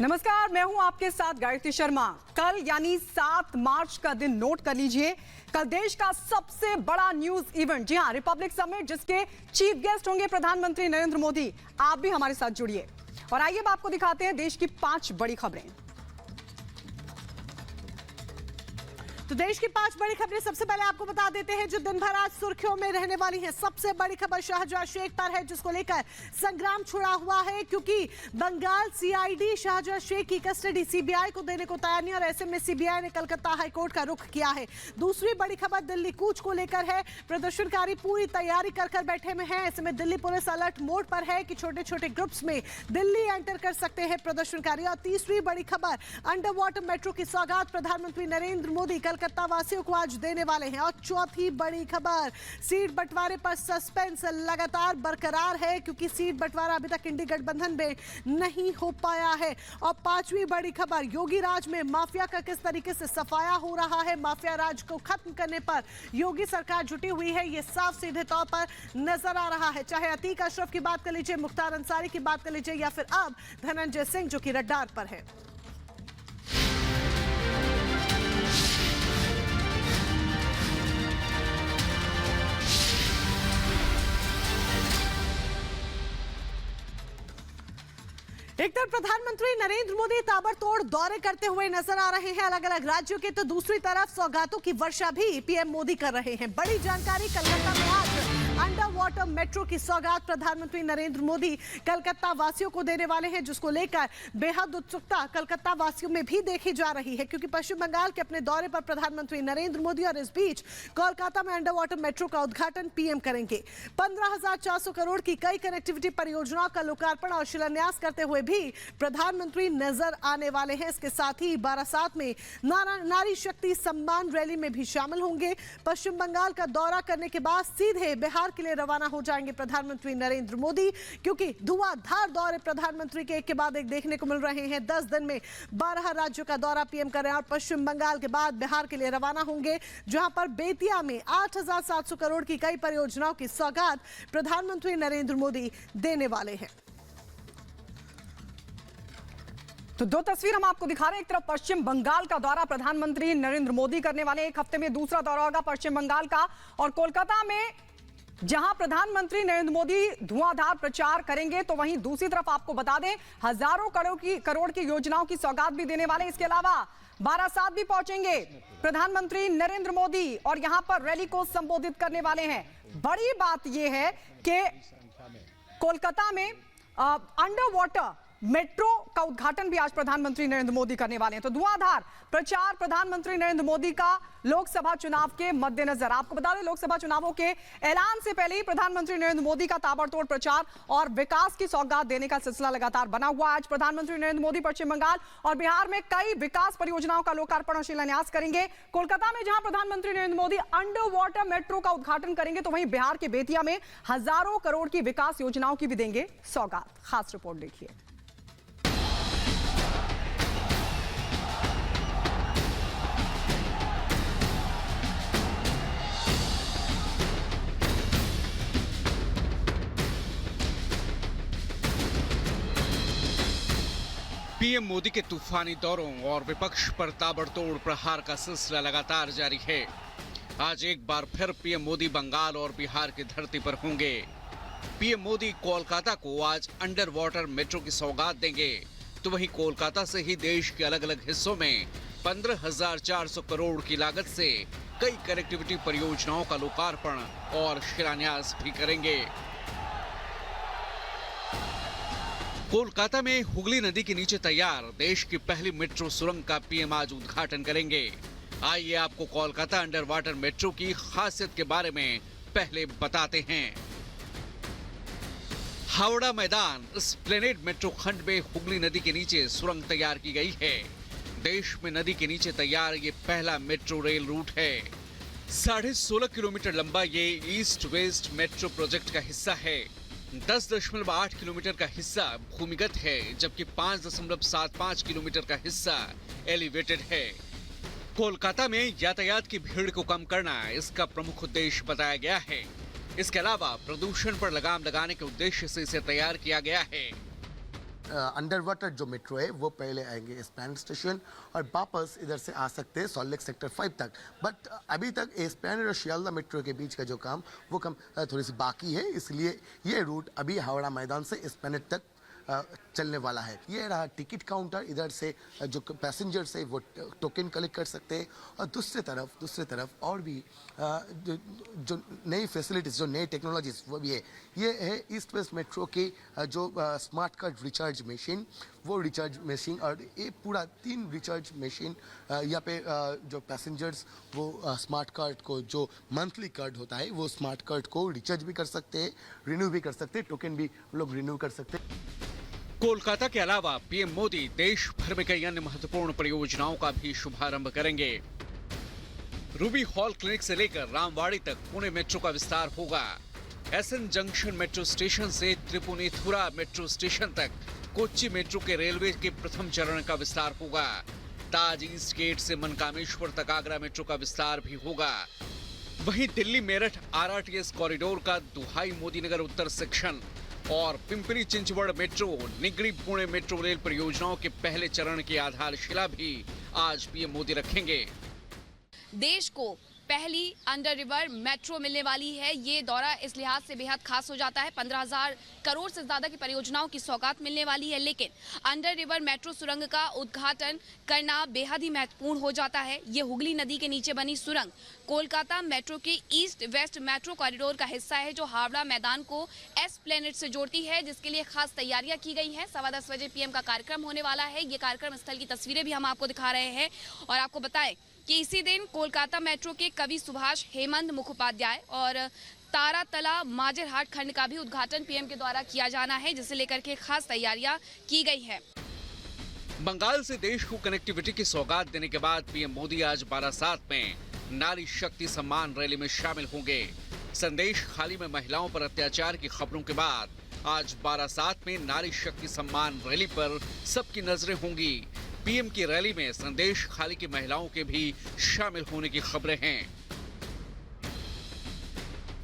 नमस्कार, मैं हूं आपके साथ गायत्री शर्मा। कल यानी 7 मार्च का दिन नोट कर लीजिए। कल देश का सबसे बड़ा न्यूज इवेंट, जी हां, रिपब्लिक समिट, जिसके चीफ गेस्ट होंगे प्रधानमंत्री नरेंद्र मोदी। आप भी हमारे साथ जुड़िए और आइए अब आपको दिखाते हैं देश की 5 बड़ी खबरें। तो देश की 5 बड़ी खबरें सबसे पहले आपको बता देते हैं जो दिन भर आज सुर्खियों में रहने वाली है। सबसे बड़ी खबर शाहजहां शेख पर है, जिसको लेकर संग्राम छुड़ा हुआ है, क्योंकि बंगाल सीआईडी शाहजहां शेख की कस्टडी सीबीआई को देने को तैयार नहीं और ऐसे में सीबीआई ने कलकत्ता हाईकोर्ट का रुख किया है। दूसरी बड़ी खबर दिल्ली कूच को लेकर है। प्रदर्शनकारी पूरी तैयारी कर बैठे में है। ऐसे में दिल्ली पुलिस अलर्ट मोड पर है कि छोटे छोटे ग्रुप्स में दिल्ली एंटर कर सकते हैं प्रदर्शनकारी। और तीसरी बड़ी खबर, अंडर वाटर मेट्रो की सौगात प्रधानमंत्री नरेंद्र मोदी कलकत्ता वासियों को आज देने वाले हैं। और चौथी बड़ी खबर, सीट बंटवारे पर सस्पेंस लगातार बरकरार है, क्योंकि सीट बंटवारा अभी तक इंडी गठबंधन में नहीं हो पाया है। और पांचवी बड़ी खबर, योगी राज में माफिया का किस तरीके से सफाया हो रहा है। माफिया राज को खत्म करने पर योगी सरकार जुटी हुई है, यह साफ सीधे तौर पर नजर आ रहा है। चाहे अतीक अशरफ की बात कर लीजिए, मुख्तार अंसारी की बात कर लीजिए, या फिर अब धनंजय सिंह जो कि रडार पर है। एक तरफ प्रधानमंत्री नरेंद्र मोदी ताबड़तोड़ दौरे करते हुए नजर आ रहे हैं अलग अलग राज्यों के, तो दूसरी तरफ सौगातों की वर्षा भी पीएम मोदी कर रहे हैं। बड़ी जानकारी, कलकत्ता में आज अंडर वाटर मेट्रो की सौगात प्रधानमंत्री नरेंद्र मोदी कलकत्ता वासियों को देने वाले हैं, जिसको लेकर बेहद उत्सुकता कलकत्ता वासियों में भी देखी जा रही है, क्योंकि पश्चिम बंगाल के अपने दौरे पर प्रधानमंत्री नरेंद्र मोदी और इस बीच कोलकाता में अंडर वाटर मेट्रो का उद्घाटन पीएम करेंगे। 15,400 करोड़ की कई कनेक्टिविटी परियोजनाओं का लोकार्पण और शिलान्यास करते हुए भी प्रधानमंत्री नजर आने वाले हैं। इसके साथ ही बारासात में नारी शक्ति सम्मान रैली में भी शामिल होंगे। पश्चिम बंगाल का दौरा करने के बाद सीधे बिहार के लिए रवाना हो जाएंगे प्रधानमंत्री नरेंद्र मोदी, क्योंकि धुआंधार दौरे प्रधानमंत्री के एक के बाद एक देखने को मिल रहे हैं। 10 दिन में 12 राज्यों का दौरा पीएम कर रहे हैं और पश्चिम बंगाल के बाद बिहार के लिए रवाना होंगे, जहां पर बेतिया में 8,700 करोड़ की कई परियोजनाओं की सौगात प्रधानमंत्री नरेंद्र मोदी देने वाले हैं। तो दो तस्वीर हम आपको दिखा रहे हैं। एक तरफ पश्चिम बंगाल का दौरा प्रधानमंत्री नरेंद्र मोदी करने वाले, एक हफ्ते में दूसरा दौरा होगा पश्चिम बंगाल का। और कोलकाता में जहां प्रधानमंत्री नरेंद्र मोदी धुआंधार प्रचार करेंगे, तो वहीं दूसरी तरफ आपको बता दें हजारों करोड़ की योजनाओं की सौगात भी देने वाले। इसके अलावा बारासात भी पहुंचेंगे प्रधानमंत्री नरेंद्र मोदी और यहां पर रैली को संबोधित करने वाले हैं। बड़ी बात यह है कि कोलकाता में अंडर वाटर मेट्रो का उद्घाटन भी आज प्रधानमंत्री नरेंद्र मोदी करने वाले हैं। तो धुआंधार प्रचार प्रधानमंत्री नरेंद्र मोदी का लोकसभा चुनाव के मद्देनजर। आपको बता दें, लोकसभा चुनावों के ऐलान से पहले ही प्रधानमंत्री नरेंद्र मोदी का ताबड़तोड़ प्रचार और विकास की सौगात देने का सिलसिला लगातार बना हुआ। आज प्रधानमंत्री नरेंद्र मोदी पश्चिम बंगाल और बिहार में कई विकास परियोजनाओं का लोकार्पण और शिलान्यास करेंगे। कोलकाता में जहां प्रधानमंत्री Narendra Modi under water metro का उद्घाटन करेंगे, तो वहीं बिहार के बेतिया में हजारों करोड़ की विकास योजनाओं की भी देंगे सौगात। खास रिपोर्ट देखिए। पीएम मोदी के तूफानी दौरों और विपक्ष पर ताबड़तोड़ प्रहार का सिलसिला लगातार जारी है। आज एक बार फिर पीएम मोदी बंगाल और बिहार की धरती पर होंगे। पीएम मोदी कोलकाता को आज अंडर वाटर मेट्रो की सौगात देंगे, तो वहीं कोलकाता से ही देश के अलग अलग हिस्सों में 15,400 करोड़ की लागत से कई कनेक्टिविटी परियोजनाओं का लोकार्पण और शिलान्यास भी करेंगे। कोलकाता में हुगली नदी के नीचे तैयार देश की पहली मेट्रो सुरंग का पीएम आज उद्घाटन करेंगे। आइए आपको कोलकाता अंडर वाटर मेट्रो की खासियत के बारे में पहले बताते हैं। हावड़ा मैदान एस्प्लेनेड मेट्रो खंड में हुगली नदी के नीचे सुरंग तैयार की गई है। देश में नदी के नीचे तैयार ये पहला मेट्रो रेल रूट है। 16.5 किलोमीटर लंबा ये ईस्ट वेस्ट मेट्रो प्रोजेक्ट का हिस्सा है। 10.8 किलोमीटर का हिस्सा भूमिगत है, जबकि 5.75 किलोमीटर का हिस्सा एलिवेटेड है। कोलकाता में यातायात की भीड़ को कम करना इसका प्रमुख उद्देश्य बताया गया है। इसके अलावा प्रदूषण पर लगाम लगाने के उद्देश्य से इसे तैयार किया गया है। अंडर वाटर जो मेट्रो है वो पहले आएंगे एस्प्लैनेड स्टेशन और वापस इधर से आ सकते हैं सॉल्ट लेक सेक्टर 5 तक। बट अभी तक एस्प्लैनेड और शियालदा मेट्रो के बीच का जो काम वो थोड़ी सी बाकी है, इसलिए ये रूट अभी हावड़ा मैदान से एस्प्लैनेड तक चलने वाला है। ये रहा टिकट काउंटर, इधर से जो पैसेंजर्स है वो टोकन कलेक्ट कर सकते हैं और दूसरी तरफ और भी जो नई फैसिलिटीज़, जो नई टेक्नोलॉजीज वो भी है। ये है ईस्ट वेस्ट मेट्रो के जो स्मार्ट कार्ड रिचार्ज मशीन, वो रिचार्ज मशीन और ये पूरा 3 रिचार्ज मशीन यहाँ पे जो पैसेंजर्स वो स्मार्ट कार्ड को, जो मंथली कार्ड होता है वो स्मार्ट कार्ड को रिचार्ज भी कर सकते हैं, रिन्यू भी कर सकते हैं, टोकन भी लोग रिन्यू कर सकते हैं। कोलकाता के अलावा पीएम मोदी देश भर में कई अन्य महत्वपूर्ण परियोजनाओं का भी शुभारंभ करेंगे। रूबी हॉल क्लिनिक से लेकर रामवाड़ी तक पुणे मेट्रो का विस्तार होगा। एसएन जंक्शन मेट्रो स्टेशन से त्रिपुनिथुरा मेट्रो स्टेशन तक कोच्चि मेट्रो के रेलवे के प्रथम चरण का विस्तार होगा। ताज ईस्ट गेट से मनकामेश्वर तक आगरा मेट्रो का विस्तार भी होगा। वहीं दिल्ली मेरठ आरआरटीएस कॉरिडोर का दुहाई मोदी नगर उत्तर सेक्शन और Pimpri Chinchwad metro, Nigdi Pune metro rail परियोजनाओं के पहले चरण की आधारशिला भी आज पीएम मोदी रखेंगे। देश को पहली अंडर रिवर मेट्रो मिलने वाली है। ये दौरा इस लिहाज से बेहद खास हो जाता है। 15,000 करोड़ से ज्यादा की परियोजनाओं की सौगात मिलने वाली है, लेकिन अंडर रिवर मेट्रो सुरंग का उद्घाटन करना बेहद ही महत्वपूर्ण हो जाता है। ये हुगली नदी के नीचे बनी सुरंग कोलकाता मेट्रो के ईस्ट वेस्ट मेट्रो कॉरिडोर का हिस्सा है, जो हावड़ा मैदान को एस्प्लैनेड से जोड़ती है, जिसके लिए खास तैयारियां की गई हैं। 10:15 बजे पीएम का कार्यक्रम होने वाला है। ये कार्यक्रम स्थल की तस्वीरें भी हम आपको दिखा रहे हैं और आपको बताएं कि इसी दिन कोलकाता मेट्रो के कवि सुभाष हेमंत मुखोपाध्याय और तारातला माजरहाट खंड का भी उद्घाटन पीएम के द्वारा किया जाना है, जिसे लेकर के खास तैयारियां की गई है। बंगाल से देश को कनेक्टिविटी की सौगात देने के बाद पीएम मोदी आज बारासात में नारी शक्ति सम्मान रैली में शामिल होंगे। संदेश खाली में महिलाओं पर अत्याचार की खबरों के बाद आज बारासात में नारी शक्ति सम्मान रैली पर सबकी नजरें होंगी। पीएम की रैली में संदेश खाली की महिलाओं के भी शामिल होने की खबरें हैं।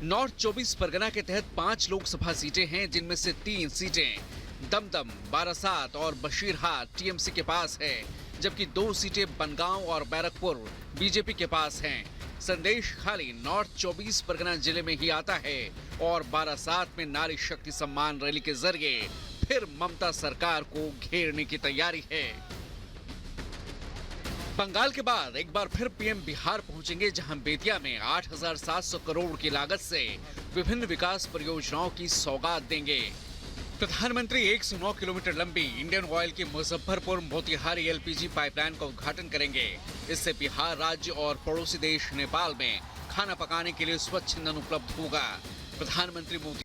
नॉर्थ 24 परगना के तहत 5 लोकसभा सीटें हैं, जिनमें से 3 सीटें दमदम, बारासात और बशीरहाट टीएमसी के पास है, जबकि 2 सीटें बनगांव और बैरकपुर बीजेपी के पास हैं। संदेश खाली नॉर्थ 24 परगना जिले में ही आता है और बारासात में नारी शक्ति सम्मान रैली के जरिए फिर ममता सरकार को घेरने की तैयारी है। बंगाल के बाद एक बार फिर पीएम बिहार पहुंचेंगे, जहां बेतिया में 8,700 करोड़ की लागत से विभिन्न विकास परियोजनाओं की सौगात देंगे। प्रधानमंत्री 109 किलोमीटर लंबी इंडियन ऑयल की मुजफ्फरपुर मोतिहारी एलपीजी पाइपलाइन का उद्घाटन करेंगे। इससे बिहार राज्य और पड़ोसी देश नेपाल में खाना पकाने के लिए स्वच्छ ईंधन उपलब्ध होगा। प्रधानमंत्री मोदी